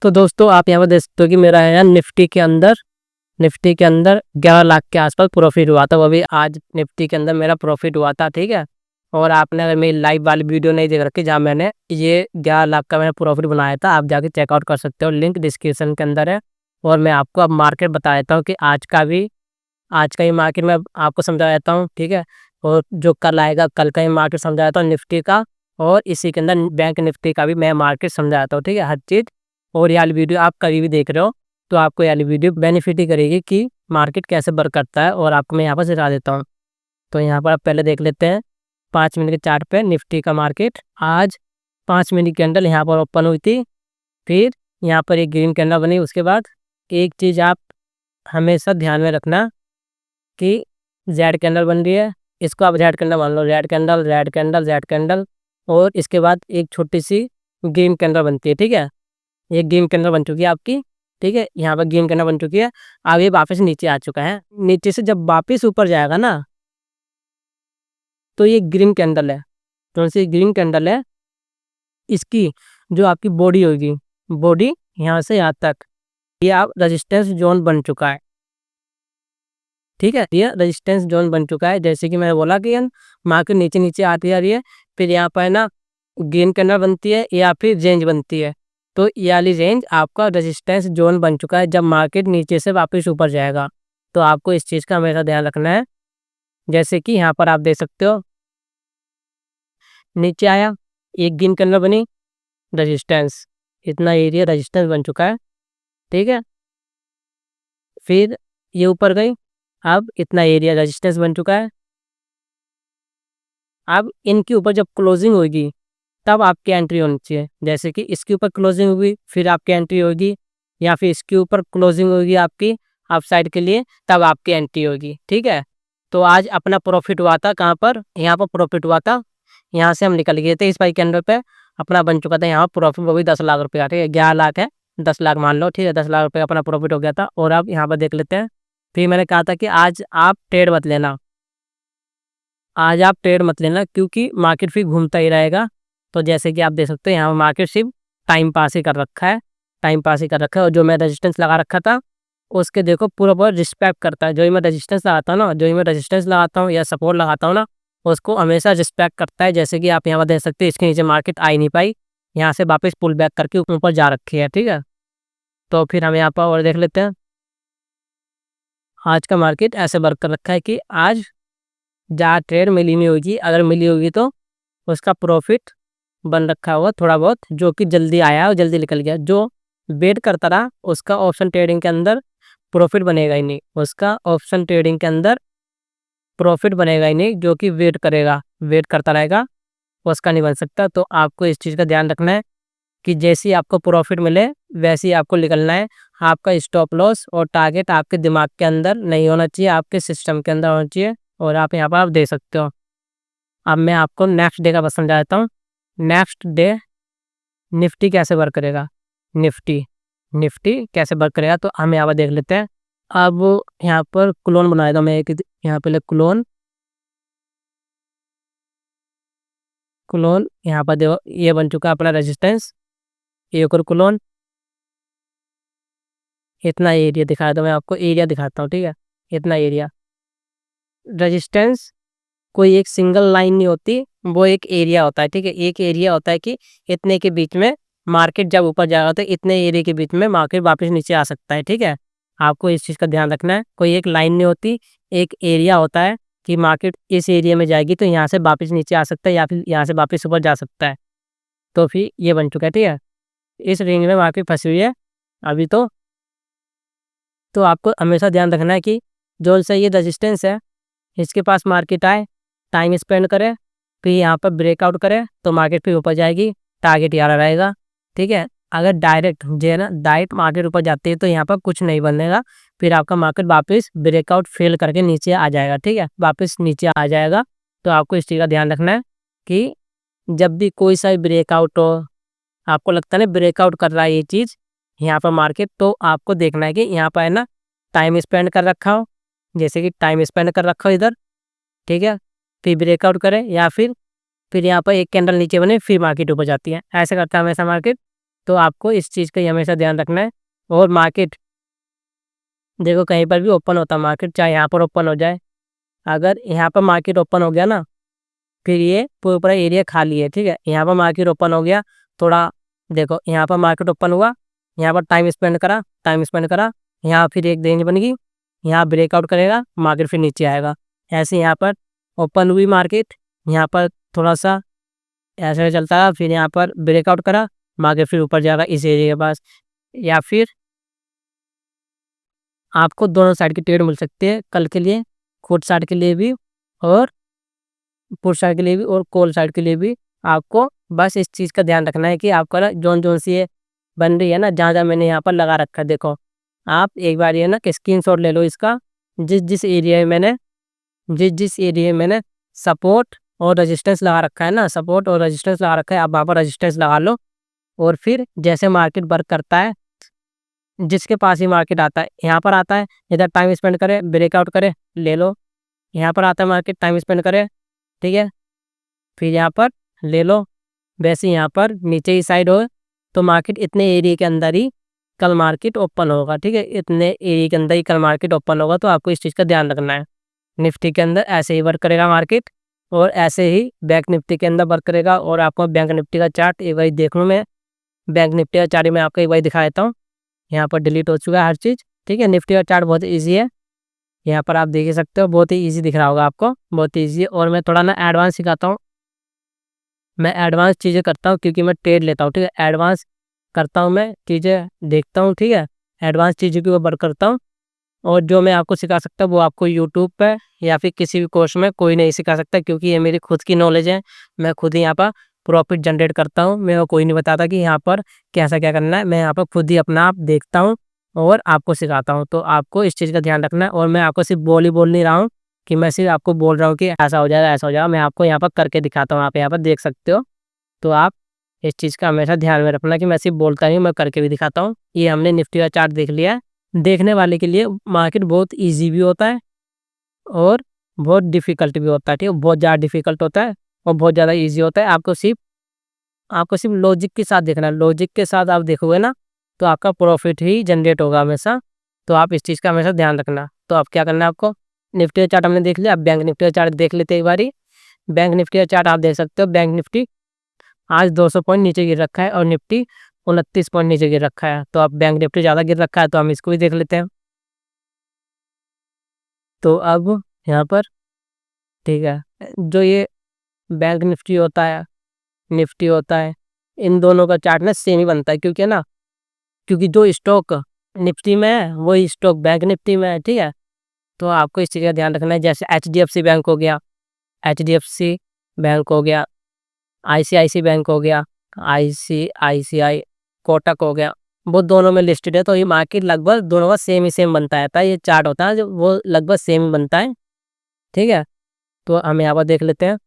तो दोस्तों आप यहाँ पर देख सकते हो कि मेरा है निफ्टी के अंदर 11 लाख के आसपास प्रॉफिट हुआ था। वो भी आज निफ्टी के अंदर मेरा प्रॉफिट हुआ था, ठीक है। और आपने अगर मेरी लाइव वाली वीडियो नहीं देख रखी जहाँ मैंने ये 11 लाख का मैंने प्रॉफिट बनाया था, आप जाके चेकआउट कर सकते हो, लिंक डिस्क्रिप्शन के अंदर है। और मैं आपको अब मार्केट बता देता हूँ कि आज का ही मार्केट मैं आपको समझा देता हूँ, ठीक है। और जो कल आएगा कल का ही मार्केट समझा देता हूँ निफ्टी का, और इसी के अंदर बैंक निफ्टी का भी मैं मार्केट समझा देता हूँ, ठीक है, हर चीज़। और ये वाली वीडियो आप कभी भी देख रहे हो तो आपको ये वाली वीडियो बेनिफिट ही करेगी कि मार्केट कैसे वर्क करता है, और आपको मैं यहाँ पर सिखा देता हूँ। तो यहाँ पर आप पहले देख लेते हैं 5 मिनट के चार्ट पे निफ्टी का मार्केट। आज 5 मिनट के अंदर यहाँ पर ओपन हुई थी, फिर यहाँ पर एक ग्रीन कैंडल बनी। उसके बाद एक चीज़ आप हमेशा ध्यान में रखना कि जेड कैंडल बन रही है, इसको आप रेड कैंडल मान लो, red candle red candle red candle, और इसके बाद एक छोटी सी ग्रीन कैंडल बनती है, ठीक है। ये गेम के अंदर बन चुकी है आपकी, ठीक है। यहाँ पर गेम के अंदर बन चुकी है। अब ये वापस नीचे आ चुका है। नीचे से जब वापस ऊपर जाएगा ना, तो ये ग्रीन कैंडल है, कौन सी ग्रीन कैंडल है, इसकी जो आपकी बॉडी होगी, बॉडी यहाँ से यहाँ तक, ये आप रेजिस्टेंस जोन बन चुका है, ठीक है। ये रेजिस्टेंस जोन बन चुका है। जैसे कि मैंने बोला कि मार्केट नीचे नीचे आती जा रही है, फिर यहाँ पर ना ग्रीन कैंडल बनती है या फिर रेंज बनती है। तो ये वाली रेंज आपका रेजिस्टेंस जोन बन चुका है। जब मार्केट नीचे से वापस ऊपर जाएगा तो आपको इस चीज़ का हमेशा ध्यान रखना है। जैसे कि यहाँ पर आप देख सकते हो, नीचे आया, एक ग्रीन कैंडल बनी, रेजिस्टेंस, इतना एरिया रेजिस्टेंस बन चुका है, ठीक है। फिर ये ऊपर गई, अब इतना एरिया रेजिस्टेंस बन चुका है। अब इनके ऊपर जब क्लोजिंग होगी तब आपकी एंट्री होनी चाहिए। जैसे कि इसके ऊपर क्लोजिंग होगी फिर आपकी एंट्री होगी, या फिर इसके ऊपर क्लोजिंग होगी आपकी अप साइड के लिए, तब आपकी एंट्री होगी, ठीक है। तो आज अपना प्रॉफिट हुआ था कहाँ पर, यहाँ पर प्रॉफिट हुआ था। यहाँ से हम निकल गए थे इस बाइक के अंदर पे, अपना बन चुका था यहाँ प्रॉफिट, वो भी 10 लाख रुपये का, ठीक है। 11 लाख है, 10 लाख मान लो, ठीक है। 10 लाख रुपये का अपना प्रॉफिट हो गया था। और अब यहाँ पर देख लेते हैं, फिर मैंने कहा था कि आज आप ट्रेड मत लेना, आज आप ट्रेड मत लेना, क्योंकि मार्केट फिर घूमता ही रहेगा। तो जैसे कि आप देख सकते हैं यहाँ मार्केट सिर्फ टाइम पास ही कर रखा है, टाइम पास ही कर रखा है। और जो मैं रेजिस्टेंस लगा रखा था उसके देखो पूरा पूरा रिस्पेक्ट करता है। जो ही मैं रेजिस्टेंस लगाता हूँ ना, जो ही मैं रेजिस्टेंस लगाता हूँ या सपोर्ट लगाता हूँ ना, उसको हमेशा रिस्पेक्ट करता है। जैसे कि आप यहाँ पर देख सकते हैं, इसके नीचे मार्केट आ ही नहीं पाई, यहाँ से वापस पुल बैक करके ऊपर जा रखी है, ठीक है। तो फिर हम यहाँ पर और देख लेते हैं, आज का मार्केट ऐसे वर्क कर रखा है कि आज जहाँ ट्रेड मिली नहीं होगी, अगर मिली होगी तो उसका प्रॉफिट बन रखा होगा थोड़ा बहुत, जो कि जल्दी आया और जल्दी निकल गया। जो वेट करता रहा उसका ऑप्शन ट्रेडिंग के अंदर प्रॉफिट बनेगा ही नहीं, उसका ऑप्शन ट्रेडिंग के अंदर प्रॉफिट बनेगा ही नहीं। जो कि वेट करेगा, वेट करता रहेगा, उसका नहीं बन सकता। तो आपको इस चीज़ का ध्यान रखना है कि जैसे ही आपको प्रॉफिट मिले वैसे ही आपको निकलना है। आपका स्टॉप लॉस और टारगेट आपके दिमाग के अंदर नहीं होना चाहिए, आपके सिस्टम के अंदर होना चाहिए। और आप यहाँ पर आप देख सकते हो। अब मैं आपको नेक्स्ट डे का बस समझा देता हूँ। नेक्स्ट डे निफ्टी कैसे वर्क करेगा, निफ्टी निफ्टी कैसे वर्क करेगा, तो हम यहाँ पर देख लेते हैं। अब यहाँ पर क्लोन बनाया था मैं एक, यहाँ पे क्लोन क्लोन यहाँ पर देखो, ये बन चुका अपना रेजिस्टेंस, एक और क्लोन, इतना एरिया दिखाया था। मैं आपको एरिया दिखाता हूँ, ठीक है। इतना एरिया रेजिस्टेंस कोई एक सिंगल लाइन नहीं होती, वो एक एरिया होता है, ठीक है। एक एरिया होता है कि इतने के बीच में मार्केट जब ऊपर जाएगा तो इतने एरिया के बीच में मार्केट वापस नीचे आ सकता है, ठीक है। आपको इस चीज़ का ध्यान रखना है। कोई एक लाइन नहीं होती, एक एरिया होता है कि मार्केट इस एरिया में जाएगी तो यहाँ से वापस नीचे आ सकता है या फिर यहाँ से वापस ऊपर जा सकता है। तो फिर ये बन चुका है, ठीक है। इस रेंज में मार्केट फंसी हुई है अभी तो आपको हमेशा ध्यान रखना है कि जो सा ये रजिस्टेंस है इसके पास मार्केट आए, टाइम स्पेंड करे, फिर यहाँ पर ब्रेकआउट करे तो मार्केट फिर ऊपर जाएगी, टारगेट यहाँ रहेगा, ठीक है। अगर डायरेक्ट जो है ना डायरेक्ट मार्केट ऊपर जाती है तो यहाँ पर कुछ नहीं बनेगा, फिर आपका मार्केट वापस ब्रेकआउट फेल करके नीचे आ जाएगा, ठीक है, वापस नीचे आ जाएगा। तो आपको इस चीज़ का ध्यान रखना है कि जब भी कोई सा ब्रेकआउट हो, आपको लगता है ना ब्रेकआउट कर रहा है ये चीज़ यहाँ पर मार्केट, तो आपको देखना है कि यहाँ पर है ना टाइम स्पेंड कर रखा हो, जैसे कि टाइम स्पेंड कर रखा हो इधर, ठीक है। फिर ब्रेकआउट करें या फिर यहाँ पर एक कैंडल नीचे बने फिर मार्केट ऊपर जाती है, ऐसे करता है हमेशा मार्केट। तो आपको इस चीज़ का ही हमेशा ध्यान रखना है। और मार्केट देखो कहीं पर भी ओपन होता है मार्केट, चाहे यहाँ पर ओपन हो जाए, अगर यहाँ पर मार्केट ओपन हो गया ना, फिर ये पूरा एरिया खाली है, ठीक है। यहाँ पर मार्केट ओपन हो गया, थोड़ा देखो यहाँ पर मार्केट ओपन हुआ, यहाँ पर टाइम स्पेंड करा, यहाँ फिर एक रेंज बन गई, यहाँ ब्रेकआउट करेगा, मार्केट फिर नीचे आएगा। ऐसे यहाँ पर ओपन हुई मार्केट, यहाँ पर थोड़ा सा ऐसे चलता रहा, फिर यहाँ पर ब्रेकआउट करा, मार्केट फिर ऊपर जाएगा इस एरिया के पास। या फिर आपको दोनों साइड की ट्रेड मिल सकती है कल के लिए, पुट साइड के लिए भी और पुट साइड के लिए भी और कॉल साइड के लिए भी। आपको बस इस चीज़ का ध्यान रखना है कि आपका ना जोन सी ये बन रही है ना, जहाँ मैंने यहाँ पर लगा रखा है, देखो आप एक बार ये ना कि स्क्रीनशॉट ले लो इसका। जिस एरिया में मैंने सपोर्ट और रेजिस्टेंस लगा रखा है ना, सपोर्ट और रेजिस्टेंस लगा रखा है, आप वहाँ पर रेजिस्टेंस लगा लो। और फिर जैसे मार्केट वर्क करता है, जिसके पास ही मार्केट आता है, यहाँ पर आता है, इधर टाइम स्पेंड करे, ब्रेकआउट करे, ले लो। यहाँ पर आता है मार्केट, टाइम स्पेंड करे, ठीक है, फिर यहाँ पर ले लो। वैसे यहाँ पर नीचे ही साइड हो तो मार्केट इतने एरिया के अंदर ही कल मार्केट ओपन होगा, ठीक है, इतने एरिया के अंदर ही कल मार्केट ओपन होगा। तो आपको इस चीज़ का ध्यान रखना है। निफ्टी के अंदर ऐसे ही वर्क करेगा मार्केट, और ऐसे ही बैंक निफ्टी के अंदर वर्क करेगा। और आपको बैंक निफ्टी का चार्ट एक बार देख लूँ मैं, बैंक निफ्टी का चार्ट मैं आपको एक बार दिखा देता हूँ। यहाँ पर डिलीट हो चुका है हर चीज़, ठीक है। निफ्टी का चार्ट बहुत ईजी है, यहाँ पर आप देख ही सकते हो, बहुत ही ईजी दिख रहा होगा आपको, बहुत ईजी है। और मैं थोड़ा ना एडवांस सिखाता हूँ, मैं एडवांस चीज़ें करता हूँ क्योंकि मैं ट्रेड लेता हूँ, ठीक है। एडवांस करता हूँ, मैं चीज़ें देखता हूँ, ठीक है, एडवांस चीज़ों की ऊपर करता हूँ। और जो मैं आपको सिखा सकता हूँ वो आपको यूट्यूब पे या फिर किसी भी कोर्स में कोई नहीं सिखा सकता, क्योंकि ये मेरी खुद की नॉलेज है। मैं खुद ही यहाँ पर प्रॉफिट जनरेट करता हूँ, मैं कोई नहीं बताता कि यहाँ पर कैसा क्या करना है। मैं यहाँ पर खुद ही अपना आप देखता हूँ और आपको सिखाता हूँ। तो आपको इस चीज़ का ध्यान रखना है। और मैं आपको सिर्फ बोल नहीं रहा हूँ कि मैं सिर्फ आपको बोल रहा हूँ कि ऐसा हो जाएगा ऐसा हो जाएगा, मैं आपको यहाँ पर करके दिखाता हूँ, आप यहाँ पर देख सकते हो। तो आप इस चीज़ का हमेशा ध्यान में रखना कि मैं सिर्फ बोलता नहीं, मैं करके भी दिखाता हूँ। ये हमने निफ्टी का चार्ट देख लिया है। देखने वाले के लिए मार्केट बहुत इजी भी होता है और बहुत डिफ़िकल्ट भी होता है, ठीक है। बहुत ज़्यादा डिफ़िकल्ट होता है और बहुत ज़्यादा इजी होता है। आपको सिर्फ लॉजिक के साथ देखना है। लॉजिक के साथ आप देखोगे ना तो आपका प्रॉफिट ही जनरेट होगा हमेशा। तो आप इस चीज़ का हमेशा ध्यान रखना। तो आप क्या करना है, आपको निफ्टी का चार्ट हमने देख लिया, अब बैंक निफ्टी का चार्ट देख लेते हैं एक बारी। बैंक निफ्टी का चार्ट आप देख सकते हो, बैंक निफ्टी आज 200 पॉइंट नीचे गिर रखा है और निफ्टी 29 पॉइंट नीचे गिर रखा है। तो अब बैंक निफ्टी ज़्यादा गिर रखा है तो हम इसको भी देख लेते हैं। तो अब यहाँ पर ठीक है, जो ये बैंक निफ्टी होता है, इन दोनों का चार्ट ना सेम ही बनता है, क्योंकि ना, क्योंकि जो स्टॉक निफ्टी में है वही स्टॉक बैंक निफ्टी में है, ठीक है। तो आपको इस चीज़ का ध्यान रखना है। जैसे एचडीएफसी बैंक हो गया, एचडीएफसी बैंक हो गया, आईसीआईसी बैंक हो गया, आईसीआईसीआई, कोटक हो गया, वो दोनों में लिस्टेड है। तो ये मार्केट लगभग दोनों का सेम ही सेम बनता रहता है। ये चार्ट होता है जो वो लगभग सेम ही बनता है, ठीक है। तो हम यहाँ पर देख लेते हैं।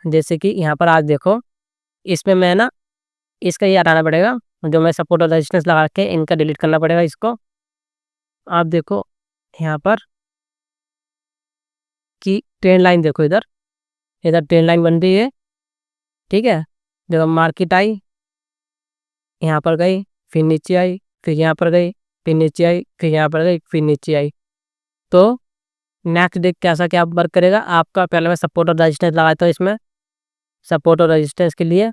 जैसे कि यहाँ पर आज देखो, इसमें मैं ना इसका ये हटाना पड़ेगा, जो मैं सपोर्ट और रेजिस्टेंस लगा के इनका डिलीट करना पड़ेगा इसको। आप देखो यहाँ पर कि ट्रेंड लाइन देखो, इधर इधर ट्रेंड लाइन बन रही है, ठीक है। जब मार्केट आई, यहाँ पर गई, फिर नीचे आई, फिर यहाँ पर गई, फिर नीचे आई, फिर यहाँ पर गई, फिर नीचे आई। तो नेक्स्ट डे कैसा क्या वर्क करेगा आपका, पहले मैं सपोर्ट और रेजिस्टेंस लगाता हूँ इसमें। सपोर्ट और रेजिस्टेंस के लिए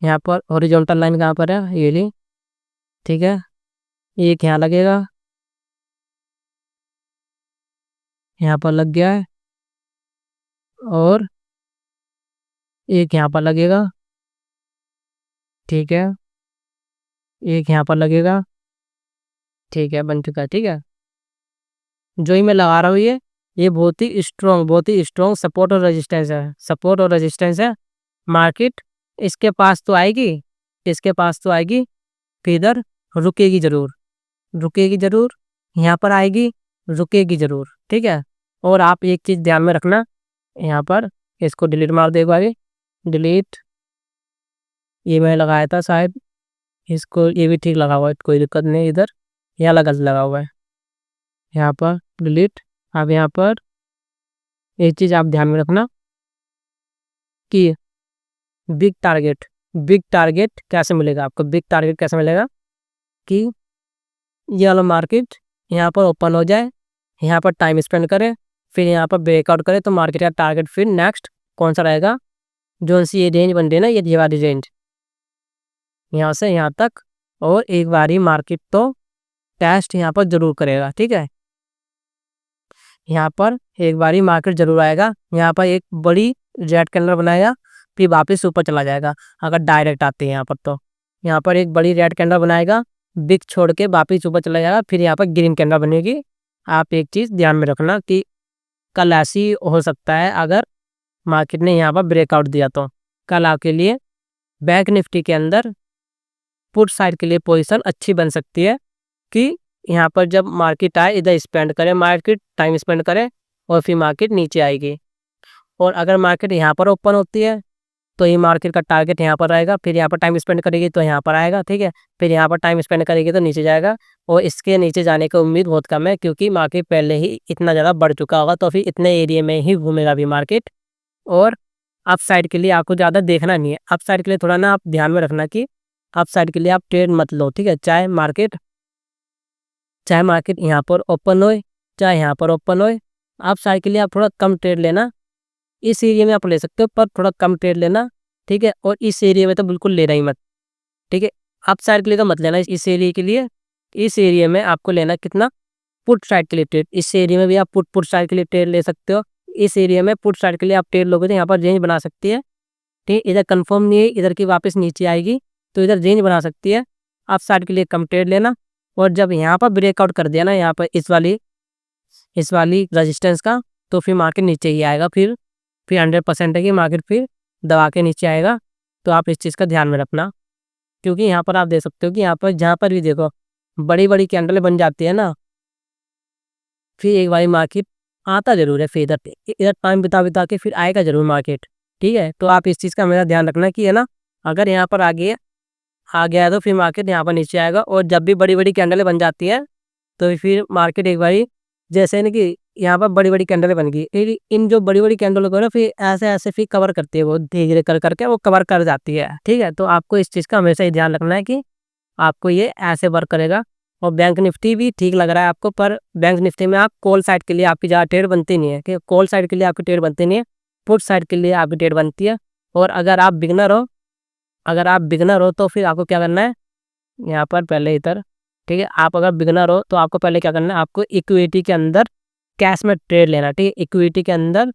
यहाँ पर हॉरिजॉन्टल लाइन कहाँ पर है, ये ली, ठीक है। एक यहाँ लगेगा, यहाँ पर लग गया है, और एक यहाँ पर लगेगा, ठीक है, एक यहाँ पर लगेगा, ठीक है, बन चुका है, ठीक है। जो ही मैं लगा रहा हूँ ये बहुत ही स्ट्रॉन्ग सपोर्ट और रेजिस्टेंस है, सपोर्ट और रेजिस्टेंस है। मार्केट इसके पास तो आएगी, इसके पास तो आएगी, फिर इधर रुकेगी ज़रूर, रुकेगी ज़रूर, यहाँ पर आएगी, रुकेगी ज़रूर, ठीक है। और आप एक चीज़ ध्यान में रखना, यहाँ पर इसको डिलीट मार दे एक बारी, डिलीट, ये मैंने लगाया था शायद, इसको ये भी ठीक लगा हुआ है, कोई दिक्कत नहीं। इधर ये अलग अलग लगा हुआ है, यहाँ पर डिलीट। अब यहाँ पर एक चीज़ आप ध्यान में रखना कि बिग टारगेट बिग टारगेट कैसे मिलेगा आपको, बिग टारगेट कैसे मिलेगा कि ये वाला मार्केट यहाँ पर ओपन हो जाए, यहाँ पर टाइम स्पेंड करे, फिर यहाँ पर ब्रेकआउट करे, तो मार्केट का टारगेट फिर नेक्स्ट कौन सा रहेगा, जो सी ये रेंज बन रही है ना, ये वाली रेंज यहाँ से यहाँ तक, और एक बार ही मार्केट तो टेस्ट यहाँ पर जरूर करेगा। ठीक है, यहाँ पर एक बार ही मार्केट जरूर आएगा, यहाँ पर एक बड़ी रेड कैंडल बनाएगा, फिर वापस ऊपर चला जाएगा अगर डायरेक्ट आते हैं यहाँ पर। तो यहाँ पर एक बड़ी रेड कैंडल बनाएगा, बिग छोड़ के वापस ऊपर चला जाएगा, फिर यहाँ पर ग्रीन कैंडल बनेगी। आप एक चीज़ ध्यान में रखना कि कल ऐसी हो सकता है अगर मार्केट ने यहाँ पर ब्रेकआउट दिया, तो कल आपके लिए बैंक निफ्टी के अंदर पुट साइड के लिए पोजीशन अच्छी बन सकती है कि यहाँ पर जब मार्केट आए इधर स्पेंड करे, मार्केट टाइम स्पेंड करे, और फिर मार्केट नीचे आएगी। और अगर मार्केट यहाँ पर ओपन होती है तो ये मार्केट का टारगेट यहाँ पर रहेगा, फिर यहाँ पर टाइम स्पेंड करेगी तो यहाँ पर आएगा। ठीक है, फिर यहाँ पर टाइम स्पेंड करेगी तो नीचे जाएगा, और इसके नीचे जाने की उम्मीद बहुत कम है क्योंकि मार्केट पहले ही इतना ज़्यादा बढ़ चुका होगा, तो फिर इतने एरिया में ही घूमेगा अभी मार्केट। और अप साइड के लिए आपको ज़्यादा देखना नहीं है, अप साइड के लिए थोड़ा ना आप ध्यान में रखना कि अप साइड के लिए आप ट्रेड मत लो। ठीक है, चाहे मार्केट यहाँ पर ओपन होए, चाहे यहाँ पर ओपन होए, अप साइड के लिए आप थोड़ा कम ट्रेड लेना। इस एरिया में आप ले सकते हो पर थोड़ा कम ट्रेड लेना। ठीक है, और इस एरिया में तो बिल्कुल लेना ही मत। ठीक है, अप साइड के लिए तो मत लेना इस एरिया के लिए। इस एरिया में आपको लेना कितना, पुट साइड के लिए ट्रेड। इस एरिया में भी आप पुट साइड के लिए ट्रेड ले सकते हो। इस एरिया में पुट साइड के लिए आप ट्रेड लोगे तो यहाँ पर रेंज बना सकती है। ठीक, इधर कंफर्म नहीं है, इधर की वापस नीचे आएगी तो इधर रेंज बना सकती है। अप साइड के लिए कम ट्रेड लेना, और जब यहाँ पर ब्रेकआउट कर दिया ना, यहाँ पर इस वाली रेजिस्टेंस का, तो फिर मार्केट नीचे ही आएगा। फिर 100% है कि मार्केट फिर दबा के नीचे आएगा। तो आप इस चीज़ का ध्यान में रखना, क्योंकि यहाँ पर आप देख सकते हो कि यहाँ पर जहाँ पर भी देखो बड़ी बड़ी कैंडल बन जाती है ना, फिर एक बार मार्केट आता जरूर है, फिर इधर टाइम बिता के फिर आएगा जरूर मार्केट। ठीक है, तो आप इस चीज़ का मेरा ध्यान रखना कि है ना, अगर यहाँ पर आ गया है तो फिर मार्केट यहाँ पर नीचे आएगा। और जब भी बड़ी बड़ी कैंडलें बन जाती हैं तो फिर मार्केट एक बारी, जैसे ना कि यहाँ पर बड़ी बड़ी कैंडलें बन गई, फिर इन जो बड़ी बड़ी कैंडलों को ना फिर ऐसे ऐसे फिर कवर करती है, वो धीरे धीरे कर करके वो कवर कर जाती है। ठीक है, तो आपको इस चीज़ का हमेशा ही ध्यान रखना है कि आपको ये ऐसे वर्क करेगा। और बैंक निफ्टी भी ठीक लग रहा है आपको, पर बैंक निफ्टी में आप कॉल साइड के लिए आपकी ज़्यादा ट्रेड बनती नहीं है, कि कॉल साइड के लिए आपकी ट्रेड बनती नहीं है, पुट साइड के लिए आपकी ट्रेड बनती है। और अगर आप बिगनर हो तो फिर आपको क्या करना है, यहाँ पर पहले इधर, ठीक है, आप अगर बिगनर हो तो आपको पहले क्या करना है, आपको इक्विटी के अंदर कैश में ट्रेड लेना। ठीक है, इक्विटी के अंदर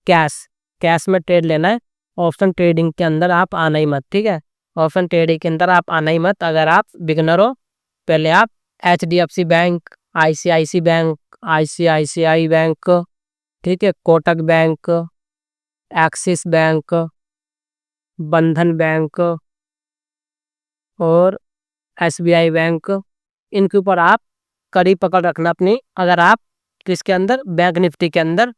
कैश में ट्रेड लेना है। ऑप्शन ट्रेडिंग के अंदर आप आना ही मत। ठीक है, ऑप्शन ट्रेडिंग के अंदर आप आना ही मत अगर आप बिगनर हो। पहले आप HDFC बैंक, ICICI बैंक, ठीक है, कोटक बैंक, एक्सिस बैंक, बंधन बैंक और SBI बैंक, इनके ऊपर आप कड़ी पकड़ रखना अपनी, अगर आप किसके अंदर, बैंक निफ्टी के अंदर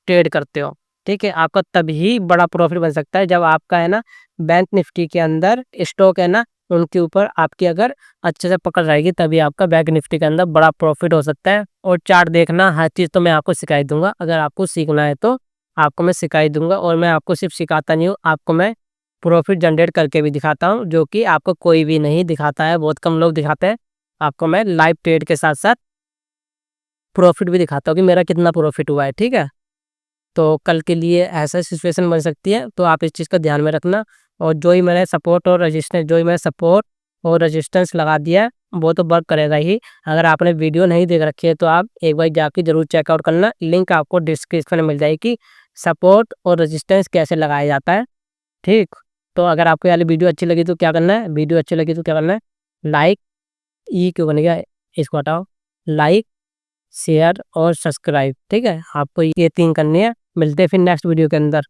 ट्रेड करते हो। ठीक है, आपका तभी बड़ा प्रॉफिट बन सकता है जब आपका है ना बैंक निफ्टी के अंदर स्टॉक है ना, उनके ऊपर आपकी अगर अच्छे से पकड़ रहेगी, तभी आपका बैंक निफ्टी के अंदर बड़ा प्रॉफिट हो सकता है। और चार्ट देखना, हर चीज़ तो मैं आपको सिखाई दूंगा, अगर आपको सीखना है तो आपको मैं सिखाई दूंगा। और मैं आपको सिर्फ सिखाता नहीं हूँ, आपको मैं प्रॉफिट जनरेट करके भी दिखाता हूँ, जो कि आपको कोई भी नहीं दिखाता है, बहुत कम लोग दिखाते हैं। आपको मैं लाइव ट्रेड के साथ साथ प्रॉफिट भी दिखाता हूँ कि मेरा कितना प्रॉफिट हुआ है। ठीक है, तो कल के लिए ऐसा सिचुएशन बन सकती है, तो आप इस चीज़ का ध्यान में रखना। और जो ही मैंने सपोर्ट और रेजिस्टेंस लगा दिया है वो तो वर्क करेगा ही। अगर आपने वीडियो नहीं देख रखी है तो आप एक बार जाके जरूर चेकआउट करना, लिंक आपको डिस्क्रिप्शन में मिल जाएगी, सपोर्ट और रेजिस्टेंस कैसे लगाया जाता है। ठीक, तो अगर आपको ये वीडियो अच्छी लगी तो क्या करना है, लाइक, ई क्यों बन गया, इसको हटाओ, लाइक, शेयर और सब्सक्राइब। ठीक है, आपको ये 3 करनी है। मिलते हैं फिर नेक्स्ट वीडियो के अंदर।